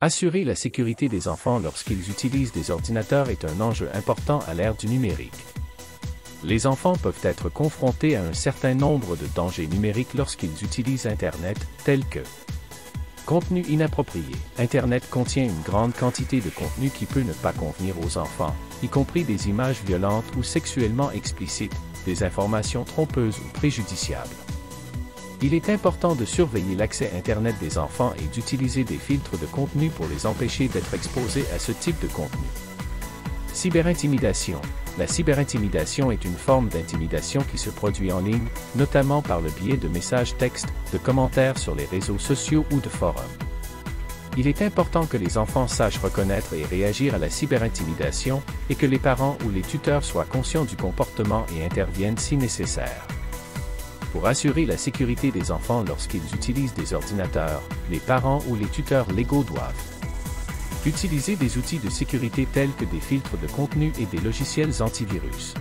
Assurer la sécurité des enfants lorsqu'ils utilisent des ordinateurs est un enjeu important à l'ère du numérique. Les enfants peuvent être confrontés à un certain nombre de dangers numériques lorsqu'ils utilisent Internet, tels que contenu inapproprié. Internet contient une grande quantité de contenu qui peut ne pas convenir aux enfants, y compris des images violentes ou sexuellement explicites, des informations trompeuses ou préjudiciables. Il est important de surveiller l'accès Internet des enfants et d'utiliser des filtres de contenu pour les empêcher d'être exposés à ce type de contenu. Cyberintimidation. La cyberintimidation est une forme d'intimidation qui se produit en ligne, notamment par le biais de messages textes, de commentaires sur les réseaux sociaux ou de forums. Il est important que les enfants sachent reconnaître et réagir à la cyberintimidation et que les parents ou les tuteurs soient conscients du comportement et interviennent si nécessaire. Pour assurer la sécurité des enfants lorsqu'ils utilisent des ordinateurs, les parents ou les tuteurs légaux doivent utiliser des outils de sécurité tels que des filtres de contenu et des logiciels antivirus.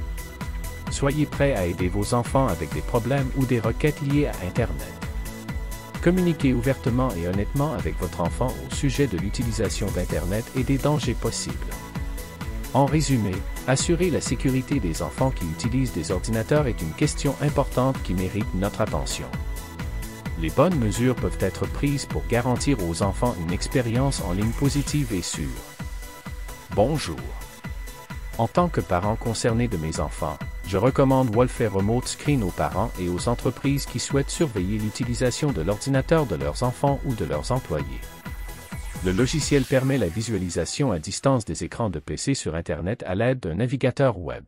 Soyez prêts à aider vos enfants avec des problèmes ou des requêtes liées à Internet. Communiquez ouvertement et honnêtement avec votre enfant au sujet de l'utilisation d'Internet et des dangers possibles. En résumé, assurer la sécurité des enfants qui utilisent des ordinateurs est une question importante qui mérite notre attention. Les bonnes mesures peuvent être prises pour garantir aux enfants une expérience en ligne positive et sûre. Bonjour. En tant que parent concerné de mes enfants, je recommande Wolffer Remote Screen aux parents et aux entreprises qui souhaitent surveiller l'utilisation de l'ordinateur de leurs enfants ou de leurs employés. Le logiciel permet la visualisation à distance des écrans de PC sur Internet à l'aide d'un navigateur web.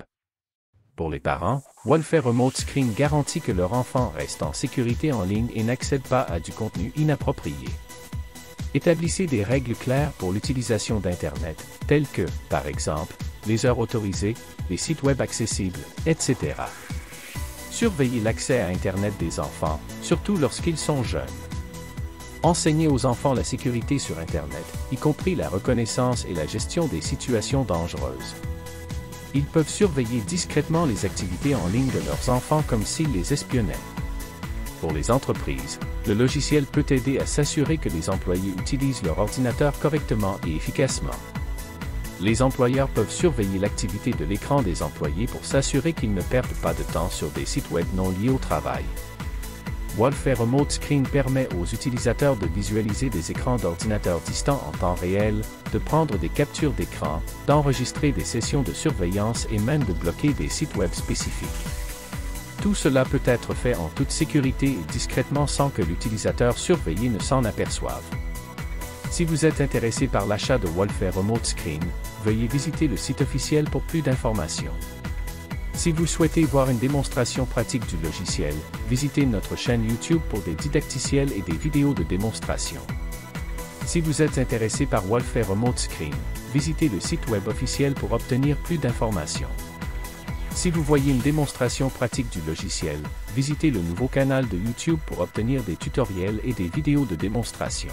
Pour les parents, Wolffer Remote Screen garantit que leur enfant reste en sécurité en ligne et n'accède pas à du contenu inapproprié. Établissez des règles claires pour l'utilisation d'Internet, telles que, par exemple, les heures autorisées, les sites web accessibles, etc. Surveillez l'accès à Internet des enfants, surtout lorsqu'ils sont jeunes. Enseignez aux enfants la sécurité sur Internet, y compris la reconnaissance et la gestion des situations dangereuses. Ils peuvent surveiller discrètement les activités en ligne de leurs enfants comme s'ils les espionnaient. Pour les entreprises, le logiciel peut aider à s'assurer que les employés utilisent leur ordinateur correctement et efficacement. Les employeurs peuvent surveiller l'activité de l'écran des employés pour s'assurer qu'ils ne perdent pas de temps sur des sites web non liés au travail. Wolffer Remote Screen permet aux utilisateurs de visualiser des écrans d'ordinateurs distants en temps réel, de prendre des captures d'écran, d'enregistrer des sessions de surveillance et même de bloquer des sites web spécifiques. Tout cela peut être fait en toute sécurité et discrètement sans que l'utilisateur surveillé ne s'en aperçoive. Si vous êtes intéressé par l'achat de Wolffer Remote Screen, veuillez visiter le site officiel pour plus d'informations. Si vous souhaitez voir une démonstration pratique du logiciel, visitez notre chaîne YouTube pour des didacticiels et des vidéos de démonstration. Si vous êtes intéressé par Wolffer Remote Screen, visitez le site web officiel pour obtenir plus d'informations. Si vous voyez une démonstration pratique du logiciel, visitez le nouveau canal de YouTube pour obtenir des tutoriels et des vidéos de démonstration.